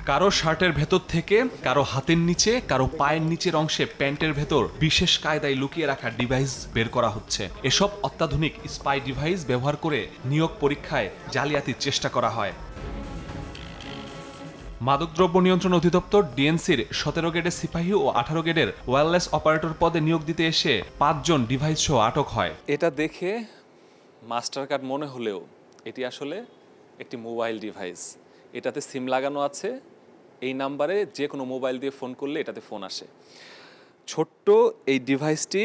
কারো শার্টের ভেতর থেকে, কারো হাতের নিচে, কারো পায়ের নিচের অংশে প্যান্টের ভেতর বিশেষ কায়দায় লুকিয়ে রাখা ডিভাইস বের করা হচ্ছে। এসব অত্যাধুনিক স্পাই ডিভাইস ব্যবহার করে নিয়োগ পরীক্ষায় জালিয়াতির চেষ্টা করা হয়। মাদকদ্রব্য নিয়ন্ত্রণ অধিদপ্তর ডিএনসির 17 গ্রেডের সিপাহী ও 18 গ্রেডের ওয়্যারলেস অপারেটর পদে নিয়োগ দিতে এসে 5 জন ডিভাইস সহ আটক হয়। এটা দেখে মাস্টার কার্ড মনে হলেও এটি আসলে একটি মোবাইল ডিভাইস। এটাতে সিম লাগানো আছে, এই নাম্বারে যে কোনো মোবাইল দিয়ে ফোন করলে এটাতে ফোন আসে। ছোট্ট এই ডিভাইসটি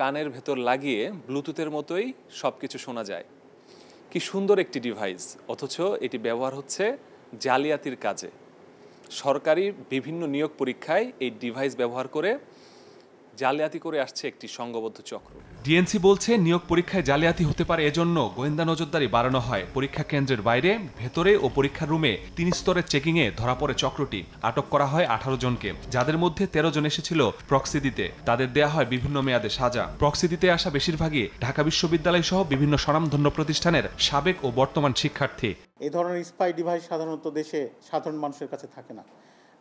কানের ভেতর লাগিয়ে ব্লুটুথের মতোই সব কিছু শোনা যায়। কি সুন্দর একটি ডিভাইস, অথচ এটি ব্যবহার হচ্ছে জালিয়াতির কাজে। সরকারি বিভিন্ন নিয়োগ পরীক্ষায় এই ডিভাইস ব্যবহার করে জালিয়াতি করে আসছে একটি সংঘবদ্ধ চক্র। ডিএনসি বলছে নিয়োগ পরীক্ষায় জালিয়াতি হতে পারে, এজন্য গোয়েন্দা নজরদারি বাড়ানো হয়। পরীক্ষা কেন্দ্রের বাইরে, ভেতরে ও পরীক্ষার রুমে 3 স্তরের চেকিংয়ে ধরা পড়ে চক্রটি। আটক করা হয় 18 জনকে, যাদের মধ্যে 13 জন এসেছিল প্রক্সি দিতে। তাদের দেয়া হয় বিভিন্ন মেয়াদে সাজা। প্রক্সি দিতে আসা বেশিরভাগই ঢাকা বিশ্ববিদ্যালয় সহ বিভিন্ন স্বনামধন্য প্রতিষ্ঠানের সাবেক ও বর্তমান শিক্ষার্থী। এই ধরনের স্পাই ডিভাইস সাধারণত দেশে সাধারণ মানুষের কাছে থাকে না।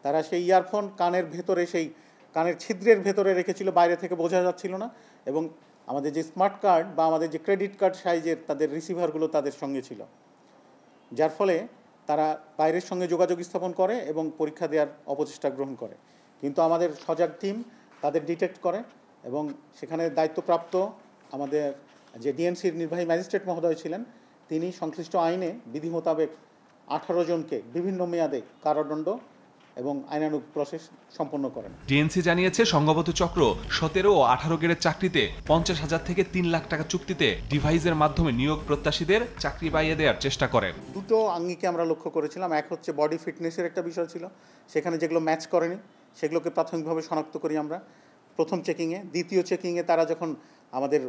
তারা সেই ইয়ারফোন কানের ভেতরে, সেই কানের ছিদ্রের ভেতরে রেখেছিল, বাইরে থেকে বোঝা যাচ্ছিল না। এবং আমাদের যে স্মার্ট কার্ড বা আমাদের যে ক্রেডিট কার্ড সাইজের তাদের রিসিভারগুলো তাদের সঙ্গে ছিল, যার ফলে তারা বাইরের সঙ্গে যোগাযোগ স্থাপন করে এবং পরীক্ষা দেওয়ার অপচেষ্টা গ্রহণ করে। কিন্তু আমাদের সজাগ টিম তাদের ডিটেক্ট করে এবং সেখানে দায়িত্বপ্রাপ্ত আমাদের যে ডিএনসির নির্বাহী ম্যাজিস্ট্রেট মহোদয় ছিলেন, তিনি সংশ্লিষ্ট আইনে বিধি মোতাবেক 18 জনকে বিভিন্ন মেয়াদে কারাদণ্ড এবং আইনানুগ প্রসেস সম্পন্ন করেন। ডিএনসি জানিয়েছে সংঘবদ্ধ চক্র 17 ও 18 গ্রেডের চাকরিতে 50,000 থেকে 3 লাখ টাকা চুক্তিতে ডিভাইসের মাধ্যমে নিয়োগ প্রত্যাশীদের চাকরি পাইয়ে দেওয়ার চেষ্টা করে। দুটো আঙ্গিকে আমরা লক্ষ্য করেছিলাম। এক হচ্ছে বডি ফিটনেসের একটা বিষয় ছিল, সেখানে যেগুলো ম্যাচ করেনি সেগুলোকে প্রাথমিকভাবে শনাক্ত করি আমরা প্রথম চেকিংয়ে। দ্বিতীয় চেকিংয়ে তারা যখন আমাদের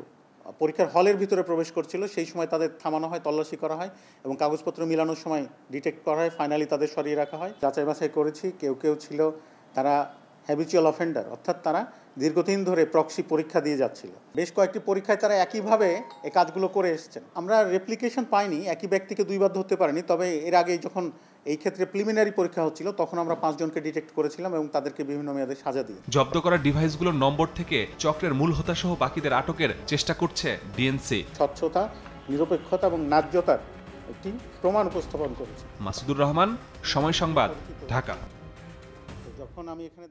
পরীক্ষার হলের ভিতরে প্রবেশ করছিল, সেই সময় তাদের থামানো হয়, তল্লাশি করা হয় এবং কাগজপত্র মিলানোর সময় ডিটেক্ট করা হয়। ফাইনালি তাদের সরিয়ে রাখা হয়। যাচাই বাছাই করেছি, কেউ কেউ ছিল তারা হ্যাবিচুয়াল অফেন্ডার, অর্থাৎ তারা দীর্ঘদিন ধরে প্রক্সি পরীক্ষা দিয়ে যাচ্ছিল। বেশ কয়েকটি পরীক্ষায় তারা একইভাবে এই কাজগুলো করে এসেছেন। আমরা রেপ্লিকেশন পাইনি, একই ব্যক্তিকে দুইবার ধরতে পারিনি। তবে এর আগে যখন এই ক্ষেত্রে প্রিলিমিনারি পরীক্ষা হচ্ছিল, তখন আমরা 5 জনকে ডিটেক্ট করেছিলাম এবং তাদেরকে বিভিন্ন মেয়াদে সাজা দিই। জব্দ করা ডিভাইসগুলোর নম্বর থেকে চক্রের মূল হোতা সহ বাকিদের আটকের চেষ্টা করছে ডিএনসি। স্বচ্ছতা, নিরপেক্ষতা এবং ন্যায্যতার একটি প্রমাণ উপস্থাপন করেছে। মাসুদুর রহমান, সময় সংবাদ, ঢাকা। যখন আমি এখানে